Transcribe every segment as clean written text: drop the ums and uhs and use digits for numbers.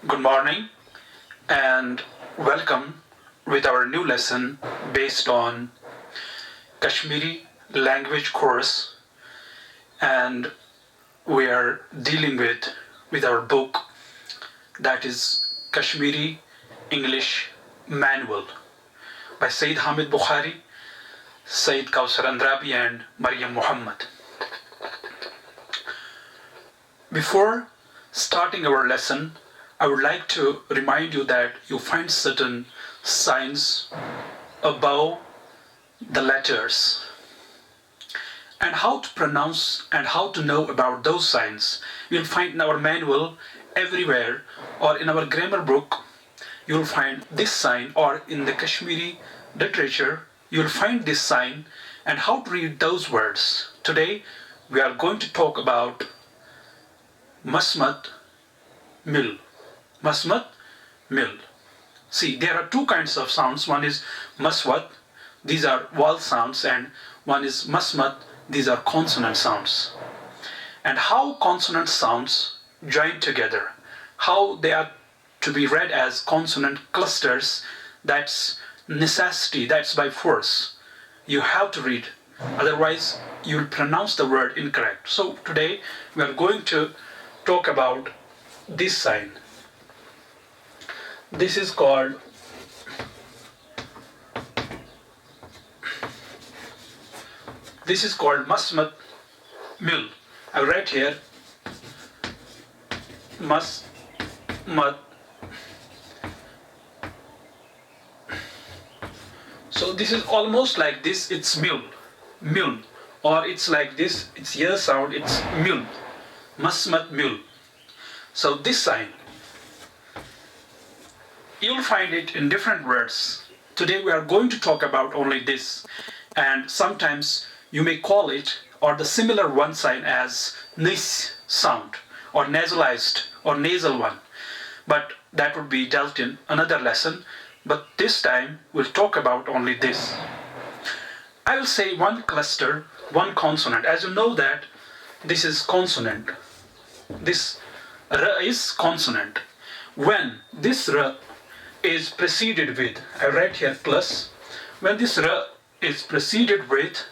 Good morning and welcome with our new lesson based on Kashmiri language course, and we are dealing with our book that is Kashmiri English Manual by Sayyid Hamid Bukhari, Sayyid Kausar Andrabi and Maryam Muhammad. Before starting our lesson, I would like to remind you that you find certain signs above the letters, and how to pronounce and how to know about those signs you'll find in our manual everywhere, or in our grammar book you'll find this sign, or in the Kashmiri literature you'll find this sign, and how to read those words. Today we are going to talk about MASMATE, MYUL. MASMATE, MYUL. See, there are two kinds of sounds. One is maswat, these are vowel sounds, and one is masmat, these are consonant sounds. And how consonant sounds join together, how they are to be read as consonant clusters, that's necessity, that's by force. You have to read, otherwise you will pronounce the word incorrect. So today we are going to talk about this sign. This is called MASMATE, MYUL. I write here MASMATE. So this is almost like this, it's MYUL, or it's like this, it's ear sound, it's MYUL, MASMATE, MYUL. So this sign, you'll find it in different words. Today we are going to talk about only this, and sometimes you may call it or the similar one sign as nis sound, or nasalized or nasal one, but that would be dealt in another lesson. But this time we'll talk about only this. I will say one cluster, one consonant. As you know that this is consonant, this r is consonant. When this r is preceded with, I write here plus, when this r is preceded with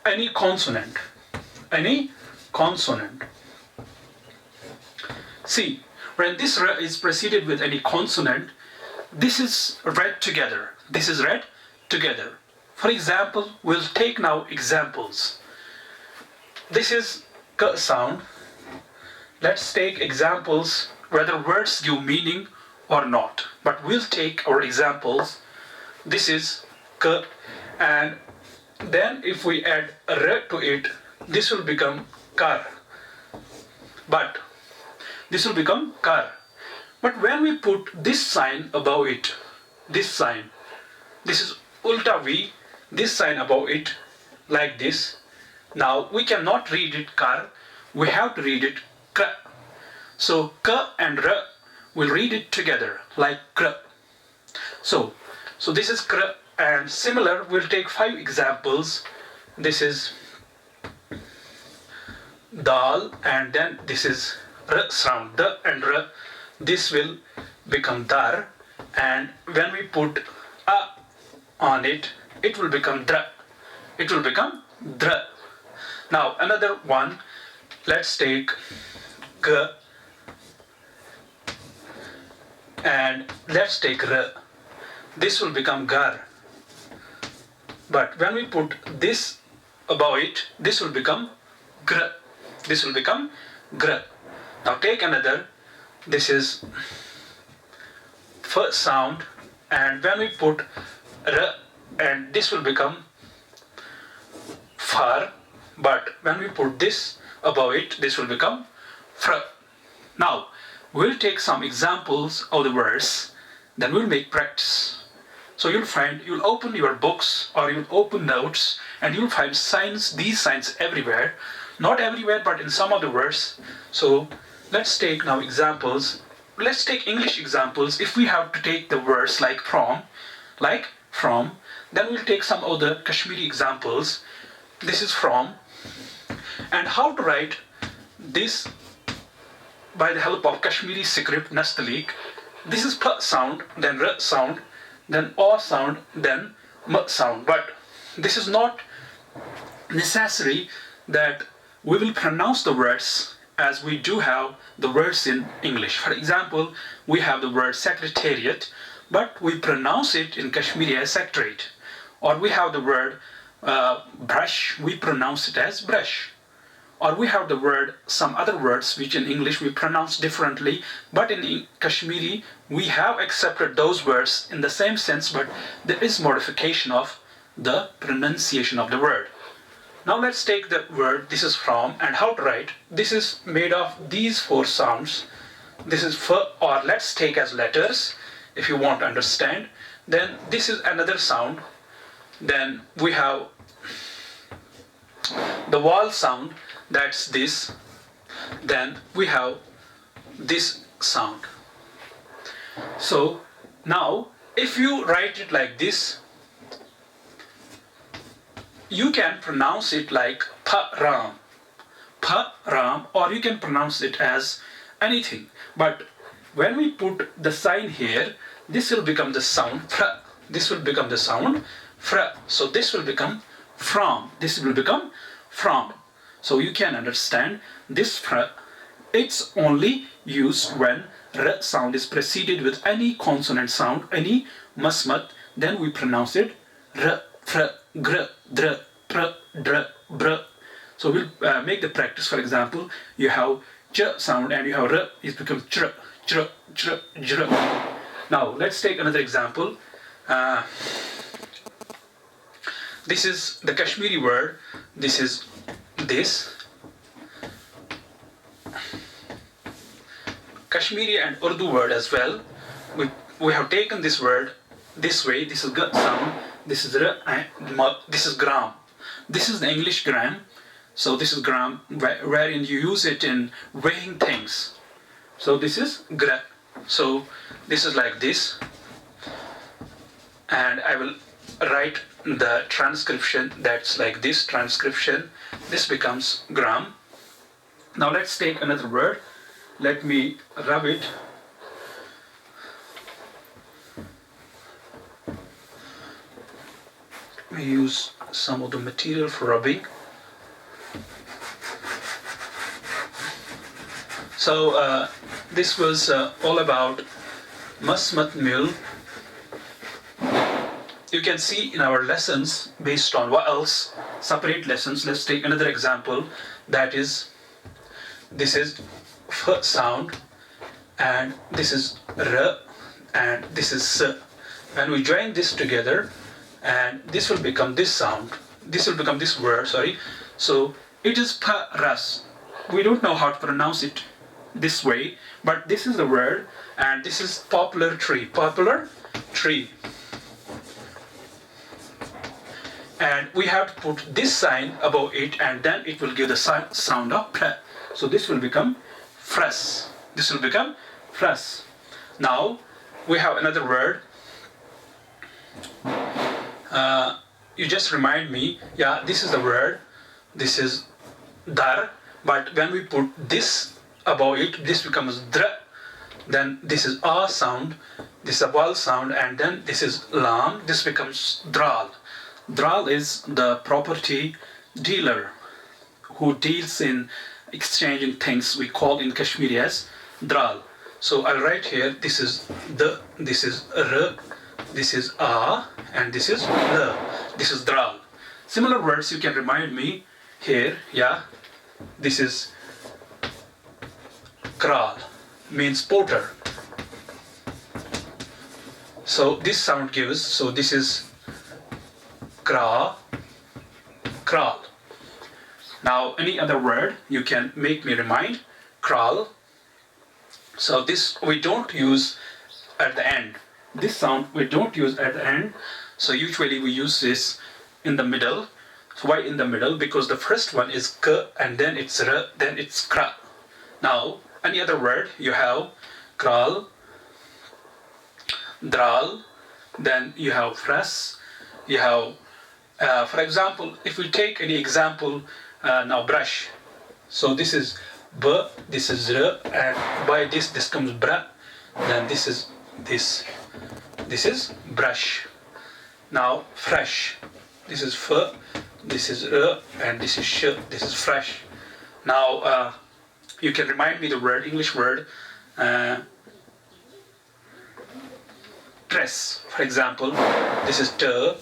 any consonant, see, when this r is preceded with any consonant, this is read together, this is read together. For example, we'll take now examples. This is k sound. Let's take examples whether words give meaning or not, but we'll take our examples. This is k, and then if we add r to it, this will become kar, but this will become kar. But when we put this sign above it, this sign, this is ulta v, this sign above it, like this, now we cannot read it kar, we have to read it k. So k and r, we'll read it together like kr. So this is kr, and similar we'll take 5 examples. This is dal, and then this is r sound, d and r, this will become dar, and when we put a on it, it will become dra, it will become dra. Now another one, let's take g, and let's take r, this will become gar, but when we put this above it, this will become gr, this will become gr. Now take another, this is first sound, and when we put r, and this will become far, but when we put this above it, this will become fr. Now we'll take some examples of the words, then we'll make practice. So you'll open your books or you'll open notes, and you'll find signs, these signs everywhere, not everywhere but in some of the words. So let's take now examples. Let's take English examples. If we have to take the words like from, then we'll take some of the Kashmiri examples. This is from, and how to write this by the help of Kashmiri script Nastaliq. This is P sound, then R sound, then O sound, then M sound. But this is not necessary that we will pronounce the words as we do have the words in English. For example, we have the word secretariat, but we pronounce it in Kashmiri as secretariat. Or we have the word brush, we pronounce it as brush. Or we have the word, some other words which in English we pronounce differently, but in Kashmiri we have accepted those words in the same sense, but there is modification of the pronunciation of the word. Now let's take the word this is from and how to write. This is made of these four sounds. This is F, or let's take as letters if you want to understand. Then this is another sound. Then we have the vowel sound, that's this. Then we have this sound. So now if you write it like this, you can pronounce it like pa-ram, or you can pronounce it as anything. But when we put the sign here, this will become the sound fra. This will become the sound fra. So this will become from. This will become from. So you can understand this fra. It's only used when R sound is preceded with any consonant sound, any masmat. Then we pronounce it R, fr, gr, dr, pr, dr, br. So we'll make the practice. For example, you have ch sound and you have r, it becomes chr, chr, chr, jr. Now let's take another example. This is the Kashmiri word. This is this. Kashmiri and Urdu word as well. We have taken this word this way. This is g sound. This is r, and this is gram. This is the English gram. So this is gram, wherein you use it in weighing things. So this is gra. So this is like this. And I will write the transcription that's like this transcription. This becomes gram. Now let's take another word. Let me rub it. We use some of the material for rubbing. So this was all about MASMATE MYUL. You can see in our lessons based on what else, separate lessons. Let's take another example. That is, this is F sound, and this is R, and this is S. When we join this together, and this will become this sound. This will become this word, sorry. So it is paras. We don't know how to pronounce it this way, but this is the word, and this is poplar tree. Poplar tree. And we have to put this sign above it, and then it will give the sound of pra. So this will become fras. This will become fras. Now we have another word. You just remind me, yeah, this is the word. This is dar, but when we put this above it, this becomes dra. Then this is a sound, this is a vowel sound, and then this is lam. This becomes dral. Dral is the property dealer who deals in exchanging things. We call in Kashmiri as dral. So I'll write here, this is the, this is r, this is a, and this is l. This is dral. Similar words you can remind me here, yeah. This is kral, means porter. So this sound gives, so this is kra, kral. Now any other word you can make me remind, kral. So this we don't use at the end. This sound we don't use at the end. So usually we use this in the middle. So why in the middle? Because the first one is k, and then it's r, then it's kra. Now any other word you have kral, dral, then you have fras, you have for example, if we take any example, now brush. So this is B, this is R, and by this comes bra, then this is brush. Now fresh, this is F, this is R, and this is Sh, this is fresh. Now you can remind me the word, English word, dress. For example, this is T,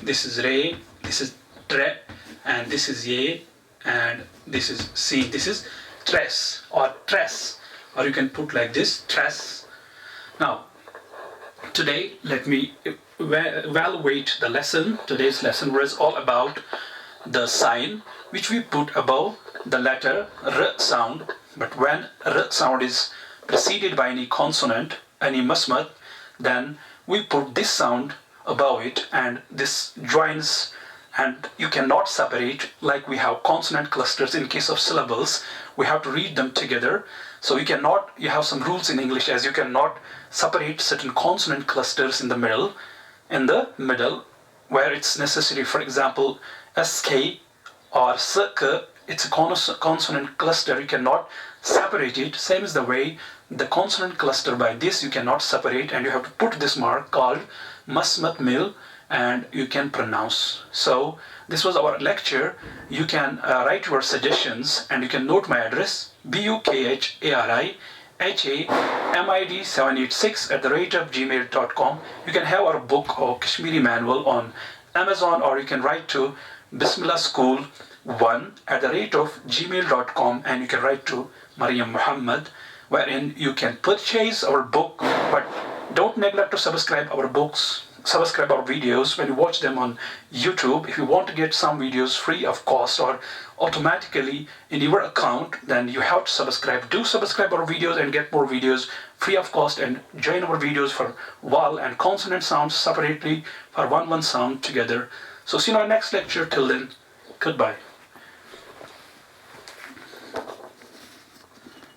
this is Re, this is Tre, and this is Ye, and this is C. This is dress or tress, or you can put like this, tress. Now, today let me evaluate the lesson. Today's lesson was all about the sign which we put above the letter R sound. But when R sound is preceded by any consonant, any masmat, then we put this sound above it, and this joins, and you cannot separate. Like we have consonant clusters in case of syllables, we have to read them together. So you have some rules in English, as you cannot separate certain consonant clusters in the middle, where it's necessary. For example, SK or SK, it's a consonant cluster, you cannot separate it. Same is the way the consonant cluster by this you cannot separate, and you have to put this mark called masmat mil, and you can pronounce. So this was our lecture. You can write your suggestions, and you can note my address, bukharihamid786@gmail.com. You can have our book or Kashmiri manual on Amazon, or you can write to bismillahschool1@gmail.com, and you can write to Maryam Muhammad, wherein you can purchase our book. But don't neglect to subscribe our videos when you watch them on YouTube. If you want to get some videos free of cost or automatically in your account, then you have to subscribe. Do subscribe our videos and get more videos free of cost, and join our videos for vowel and consonant sounds separately, for one sound together. So see you in our next lecture. Till then, goodbye.